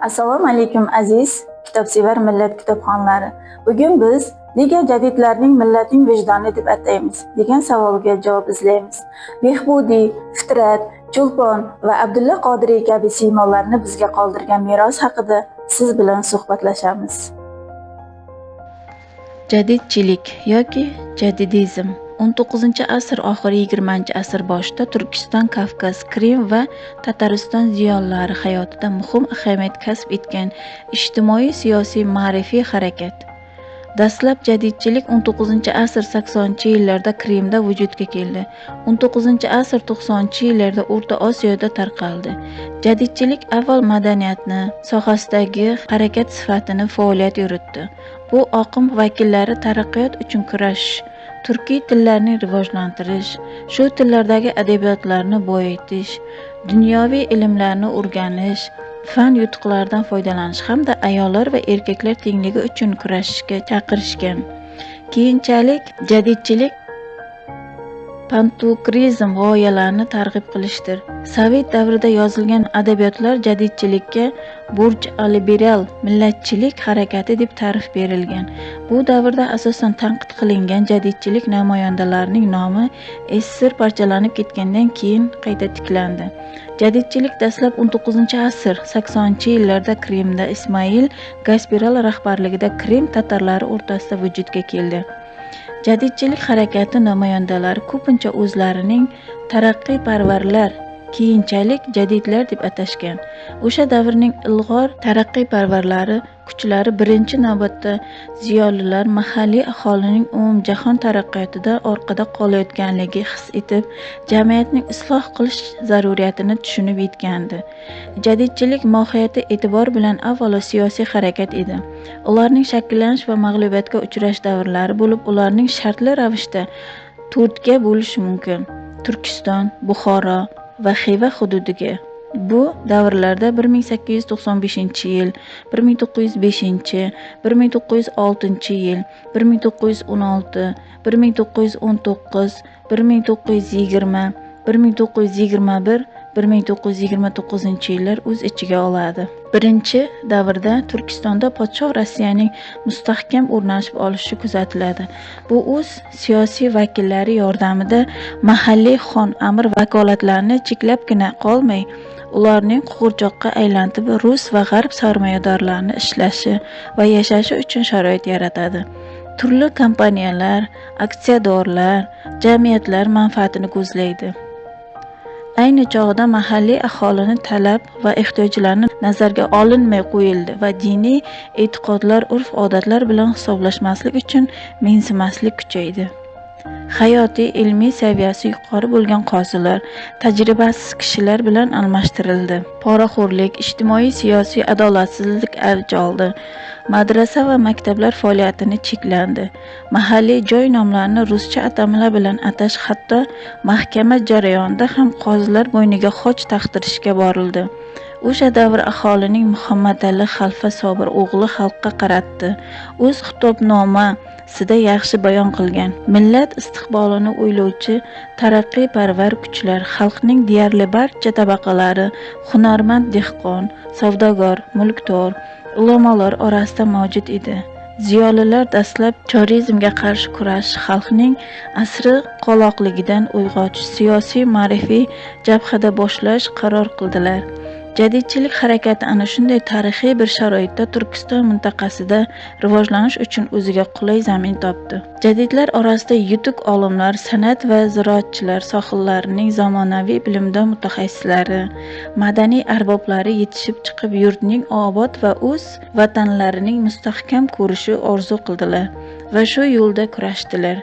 Assalomu alaykum aziz kitobsevar millat kitobxonlari. Bugun biz nega jadidlarning millatning vijdoni deb ataymiz degan savolga javob izlaymiz. Behbudiy, Fitrat, Cho'lpon va Abdulla Qodiriy kabi siymolarni bizga qoldirgan meros haqida siz bilan suhbatlashamiz. Jadidchilik yoki jadidizm 19-asr oxiri 20-asr boshida Turkiston, Kavkaz, Krim va Tatariston ziyolilari hayotida muhim ahamiyat kasb etgan ijtimoiy, siyosiy, ma'rifiy harakat. Dastlab jadidchilik 19-asr 80-yillarda Krimda vujudga keldi. 19-asr 90-yillarda O'rta Osiyoda tarqaldi. Jadidchilik avval madaniyatni sohasidagi harakat sifatini faoliyat yuritdi. Bu oqim vakillari taraqqiyot uchun kurashish, turkiy tillarni rivojlantirish, shu tillardagi adabiyotlarni boyitish, dunyoviy ilmlarni o'rganish, fan yutuqlaridan foydalanish hamda ayollar va erkaklar tengligi uchun kurashishga chaqirishgan. Keyinchalik jadidchilik panturkizm g'oyalarini targ'ib qilishdir. Sovet davrida yozilgan adabiyotlar jadidchilikka burj liberal millatchilik harakati deb ta'rif berilgan. Bu davrda asosan tanqid qilingan jadidchilik namoyandalarining nomi sir parchalanib ketgandan keyin qayta tiklandi. Jadidchilik dastlab 19-asr 80-yillarda Krimda Ismoil Gaspiral rahbarligida Krim tatarlari o'rtasida vujudga keldi. Jadidchilik harakati namoyandalari ko'pincha o'zlarining taraqqiyparvarlar, keyinchalik jadidlar deb atashgan. O'sha davrning ilg'or taraqqiyparvarlari kuchlari birinchi navbatda ziyolilar mahalliy aholining umumjahon taraqqiyotida orqada qolayotganligi his etib, jamiyatning isloh qilish zaruriyatini tushunib yetgandi. Jadidchilik mohiyati e'tibor bilan avvalo siyosiy harakat edi. Ularning shakllanish va mag'lubiyatga uchrash davrlari bo'lib, ularning shartli ravishda to'rtga bo'lishi mumkin: Turkiston, Buxoro va Xiva hududiga. Bu davrlarda 1895-yil, 1905, 1906-yil, 1916, 1919, 1920, 1921, 1929-yillar o'z ichiga oladi. Birinchi davrda Turkistonda podshoh Rossiyaning mustahkam o'rnashib olishi kuzatiladi. Bu o'z siyosiy vakillari yordamida mahalliy xon-amir vakolatlarini cheklabgina qolmay, ularning qug'urchoqqa aylantirib rus va g'arb sarmoyadorlarini ishlashi va yashashi uchun sharoit yaratadi. Turli kompaniyalar, aksiyadorlar, jamiyatlar manfaatini ko'zlaydi. Ayni chog'da mahalliy aholini talab va ehtiyojlarini nazarga olinmay qo'yildi va diniy e'tiqodlar, urf-odatlar bilan hisoblashmaslik uchun mensimaslik kuchaydi. Hayotiy, ilmiy saviyasi yuqori bo'lgan qozilar, tajribasiz kishilar bilan almashtirildi. Poraxo'rlik, ijtimoiy siyosiy adolatsizlik avj oldi. Madrasa va maktablar faoliyatini cheklandi. Mahalliy joy nomlarini ruscha atamalar bilan atash, hatto mahkama jarayonida ham qozilar bo'yniga xoch taqtirishga borildi. O'sha davr aholining Muhammadali xalfa Sobir o'g'li xalqqa qaratdi. O'z xitobnomasida yaxshi bayon qilgan: millat istiqbolini o'ylovchi taraqqiyparvar kuchlar xalqning deyarli barcha tabaqalari, hunarmand dehqon, savdogar, mulkdor, ulamolar orasida mavjud edi. Ziyolilar dastlab chorizmga qarshi kurash, xalqning asri qoloqligidan uyg'otish, siyosiy ma'rifiy jabhada boshlash qaror qildilar. Jadidchilik harakati ana shunday tarixiy bir sharoitda Turkiston mintaqasida rivojlanish uchun o'ziga qulay zamin topdi. Jadidlar orasida yutuq olimlar, san'at va ziroatchilar, sohillarining zamonaviy bilimda mutaxassislari, madaniy arboblari yetishib chiqib, yurtning obod va o'z vatanlarining mustahkam ko'rishi orzu qildilar va shu yo'lda kurashdilar.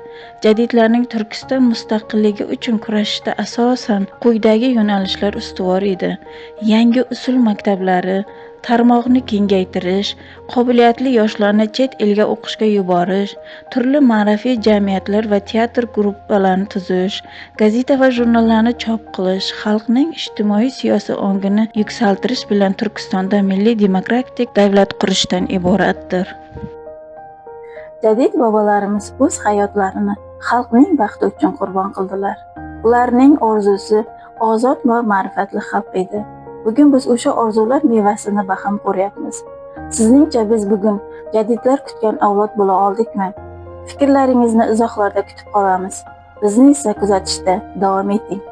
Jadidlarning Turkiston mustaqilligi uchun kurashishda asosan quyidagi yo'nalishlar ustuvor edi: yangi usul maktablari, tarmoqni kengaytirish, qobiliyatli yoshlarni chet elga o'qishga yuborish, turli ma'rifiy jamiyatlar va teatr gruppalarini tuzish, gazeta va jurnallarni chop qilish, xalqning ijtimoiy siyosiy ongini yuksaltirish bilan Turkistonda milliy demokratik davlat qurishdan iboratdir. Jadid bobolarimiz o'z hayotlarini xalqning baxti uchun qurbon qildilar. Ularning orzusi ozod va ma'rifatli xalq edi. Bugun biz o'sha orzular mevasini baham ko'ryapmiz. Sizningcha biz bugun jadidlar kutgan avlod bo'la oldikmi? Fikrlaringizni izohlarda kutib qolamiz. Bizni esa kuzatishda davom eting.